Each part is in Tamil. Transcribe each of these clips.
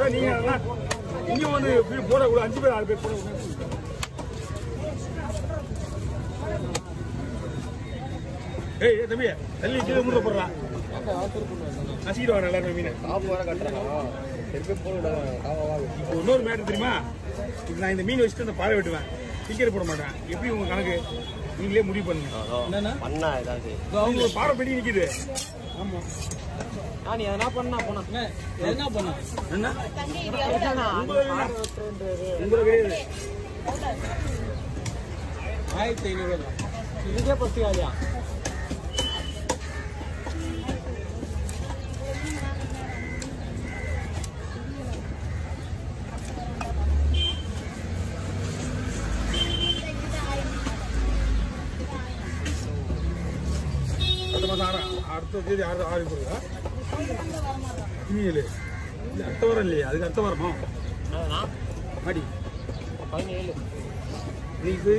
கூட நீங்க இங்க வந்து போடக்கூடாது 5 பேர் 6 பேர் போட. ஏய் தம்பி தள்ளி கீழே மூட போடுறா. நசிக்கிட்டு வர எல்லாரும் மீன் காப்பு வர கட்டுறாங்க. இப்போ இன்னொரு மேட்டர் தெரியுமா? இப்போ நான் இந்த மீன் வச்சுட்டு அந்த பாறை வெட்டுவேன், டிக்கெட் போட மாட்டேன். எப்படி உங்க கணக்கு நீங்களே முடிவு பண்ணுங்க. பண்ணா ஏதாவது அவங்க ஒரு பாறை பெட்டி நிக்குது. ஆமா நீ எதனா பண்ணா போனா என்ன பண்ண என்ன உங்களுக்கு 1500 இதுக்கே பத்து ஆலியா அடுத்த தேதி 6 போடுதா இனியல் இல்லை அடுத்த வாரம் இல்லையா? அதுக்கு அடுத்த வாரமா மாடி 17 இன்னைக்கு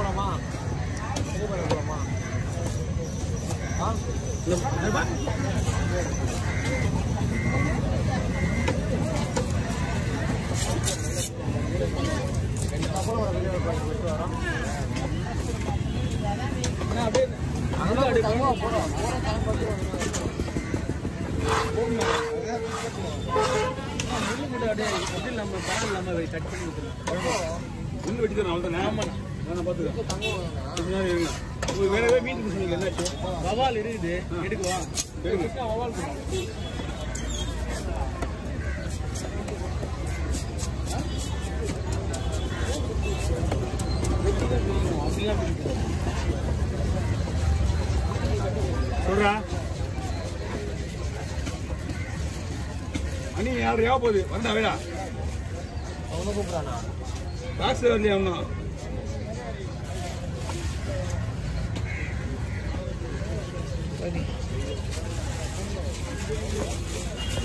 போலாமா போலாமா வேற ஏதாவது மீன் சொன்னீங்க என்னாச்சு? வவால் இருக்குது எடுக்குவா வவால் சொல்றா அண்ணி யாரு ஏவ போகுது வந்தா வேடா அவனை கூப்பிடானா காசு வரலையா ஒன்னும்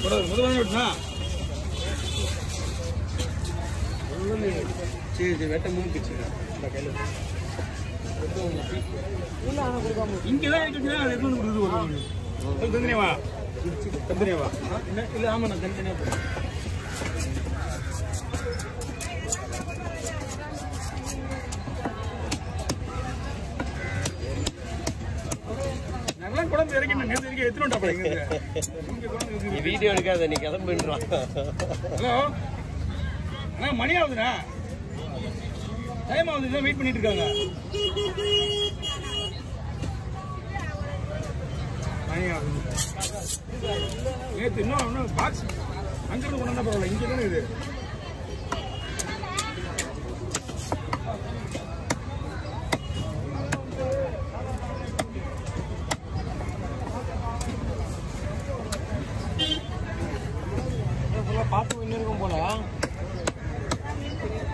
முதல்ல விட்டுனா சரி வெட்ட மூணுச்சு இங்கதான் எடுத்து கொடுக்குது தந்தனியாவா தந்தனியாவா இல்லை ஆமாம் நான் தனித்தனியாக போகிறேன் குழம்பு இறக்கி எத்தனை வீடியோ எடுக்காத நீ கிளம்பிடுறான். ஹலோ அண்ணா மணி ஆகுதுண்ணா டைம் ஆகுது வெயிட் பண்ணிட்டு இருக்காங்க. மணி ஆகுது நேற்று இன்னும் பாக்ஸ் அங்கிருந்து கொண்டு வந்தா பரவாயில்ல இங்கே தானே இது பார்த்து இன்னும் இருக்கும் போல.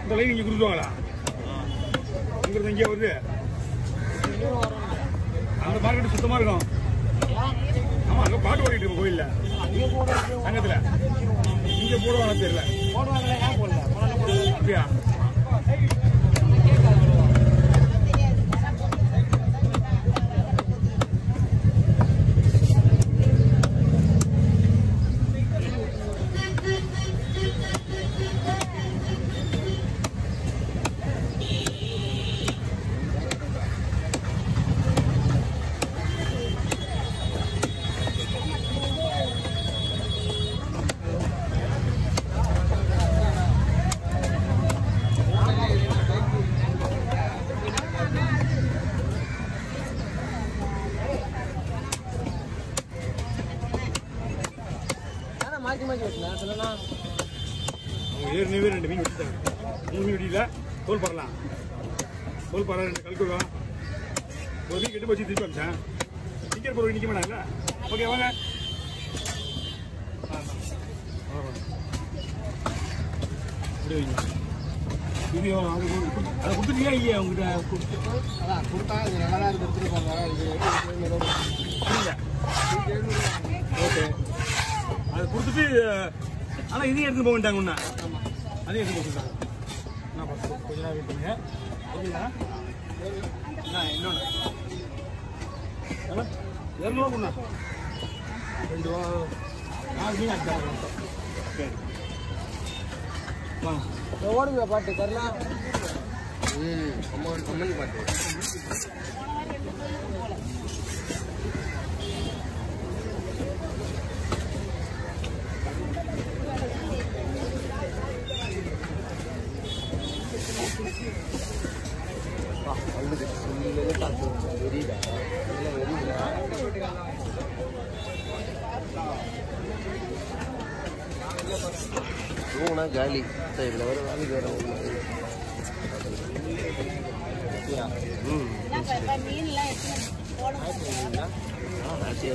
இந்த லைன் இங்கே கொடுத்துவாங்களா? இங்கிருந்து இங்கே வருது அந்த மார்க்கெட் சுத்தமாக இருக்கும். ஆமாம் அங்கே பாட்டு ஓடிட்டு இருக்கும் கோயிலில் சங்கத்தில் இங்கே போடுவாங்க தெரியல அப்படியா? ஏற்கனவே 2 மீன் வெட்டிட்டாங்க. 3 மீன் வெட்டியில தோல் பரலாம் தோல் பர 2 கல்குவா ஒரு மீன் கெட்டு போச்சு திருப்பி அமிச்சேன். டிக்கெட் போடுறது நிற்க மாட்டாங்கல்ல. ஓகே வாங்க வீடியோ அதை கொடுத்துட்டியா இல்லையா உங்ககிட்ட? அதான் கொடுத்தா இது நல்லா தான் எடுத்துருப்பாங்க. ஓகே கொடுத்து ஆனால் இதையும் எடுத்து போக வேண்டாங்க ஒன்றா அதையும் எடுத்து போக சொல்லுறாங்க என்ன பார்த்து கொஞ்ச நேரம் வெயிட் பண்ணுங்க ஓகேங்களா இன்னொன்று 200 கொடுண்ணா 2 ரூபா 4 மீன் ஆச்சு சரி வாங்க ஓடுங்க பாட்டு தரலாம் அம்மன் பாட்டு ஜாலி இதில் வர வேலைக்கு வர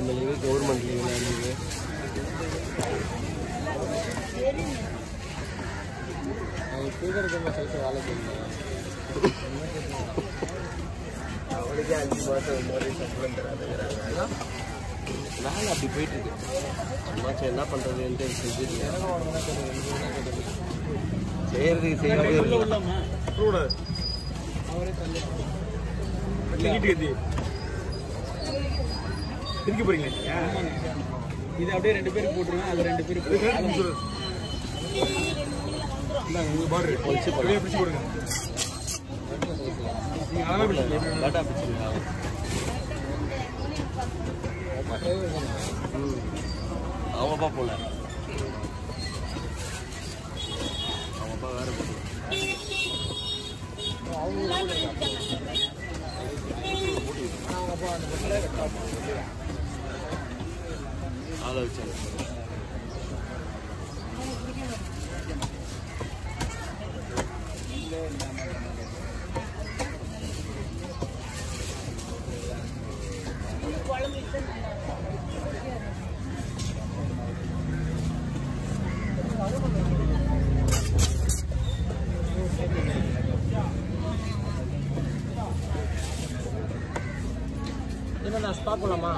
லீவு கவர்மெண்ட் லீவு லீவு வேலைக்கு அவளுக்கே 5 மாதம் மாதிரி சம்பளம் தராதுங்கிறாங்க வேலை அப்படி போயிட்டு இருக்கு அம்மாச்சும் என்ன பண்றதுன்ட்டு செய்யறதுக்கு செய்யவே கூடாது திருப்பி போறீங்க இது அப்படியே 2 பேருக்கு போட்டுருவேன் அது 2 பேருக்கு உங்களுக்கு பாரு பிடிச்சி போடுங்க டாட்டா பிடிச்சிருக்கா அவங்க அப்பா போல அவங்க அப்பா வேற போல ஆளை வச்சாங்க நான் ஸ்டாப் பண்ணலாமா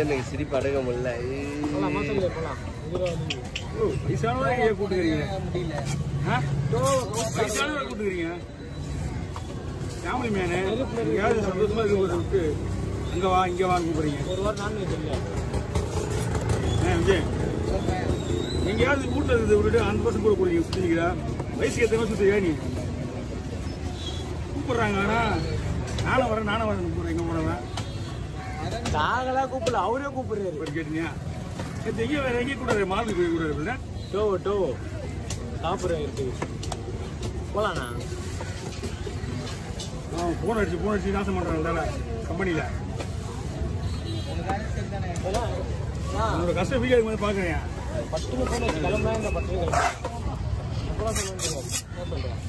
எனக்கு சிரிப்பு அடங்க முடியல வயசானவரை கூட்டுக்கிறீங்க வயசானவரை கூட்டுக்கிறீங்க ஃபேமிலி மேனு எங்கேயாவது சந்தோஷமா இருக்க அங்கே வா இங்கே வாங்க கூப்பிடுறீங்க ஒரு வாரம் நான்வெஜ் இல்லை விஜய் எங்கேயாவது வீட்டில் இருக்கிறத விட்டுட்டு 100% கூட கொடுங்க சுற்றிக்கிறா வயசுக்கு எத்தனை சுற்றியா நீ கூப்பிட்றாங்க ஆனால் நானும் வரேன் கூப்பிட்றேன் எங்கே போனவன் நாங்களாம் கூப்பிடல அவரே கூப்பிடுறாரு இப்போ கேட்டீங்க எங்கேயும் வேறு எங்கேயும் கூடாது மாலுக்கு போய் கூடாது டோ சாப்பிட்றேன் இருக்கு போகலாண்ணா ஃபோன் அடிச்சு நாசம் பண்ணுறாங்க கம்பெனியில் உங்களோட கஷ்டம் வீடியோ மாதிரி பார்க்குறேன் பட்டுன்னு ஃபோன் வச்சு கிளம்பா இந்த பட்டு அப்போலாம் சொல்லுவேன் என்ன சொல்கிறேன்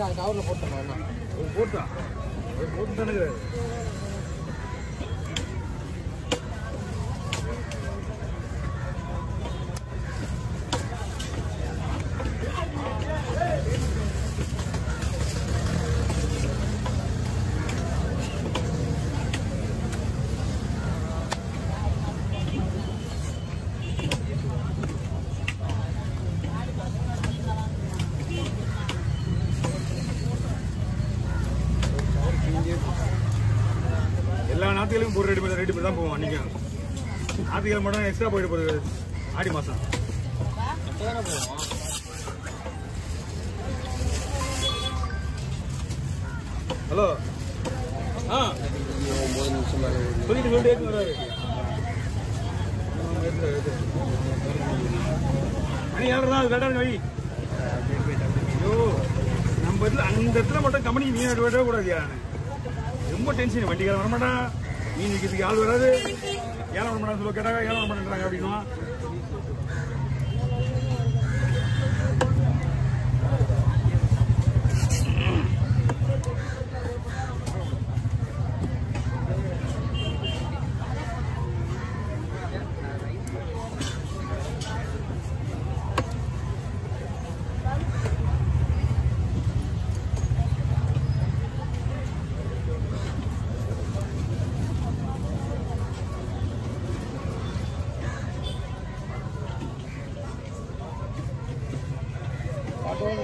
அது கவரில் போட்டேன் போட்டு தானே எல்லா நாத்துகளுக்கும் போகிற ரெடி பண்ணி தான் போவோம் அன்றைக்கும் நாத்துக்கிழமை மட்டும் எக்ஸ்ட்ரா போயிட்டு போகுது ஆடி மாதம் எப்போதானே போவோம் ஹலோ 9 நிமிஷம் மேலே சொல்லிட்டு வராரு மணி 7 தான் அது வேண்டாம் வை ஐயோ நம்ம இதில் அந்த இடத்துல மட்டும் கம்பெனிக்கு மீன் விடவே கூடாது ரொம்ப டென்ஷன் வண்டிக்கார வரமாட்டான் மீன் விற்கிறதுக்கு ஆள் வராது ஏழை வர மாட்டான்னு சொல்ல கேட்டாங்க ஏழை வர மாட்டேன்றாங்க அப்படின்னா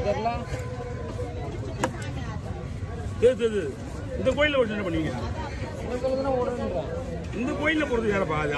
தெரியல. தெரியுது. இந்த கோயிலில் ஒரு என்ன பண்ணுவீங்க? இந்த கோயிலுக்கு தான் ஓடுறேன்றேன். இந்த கோயிலில் போகிறது வேறப்பா அது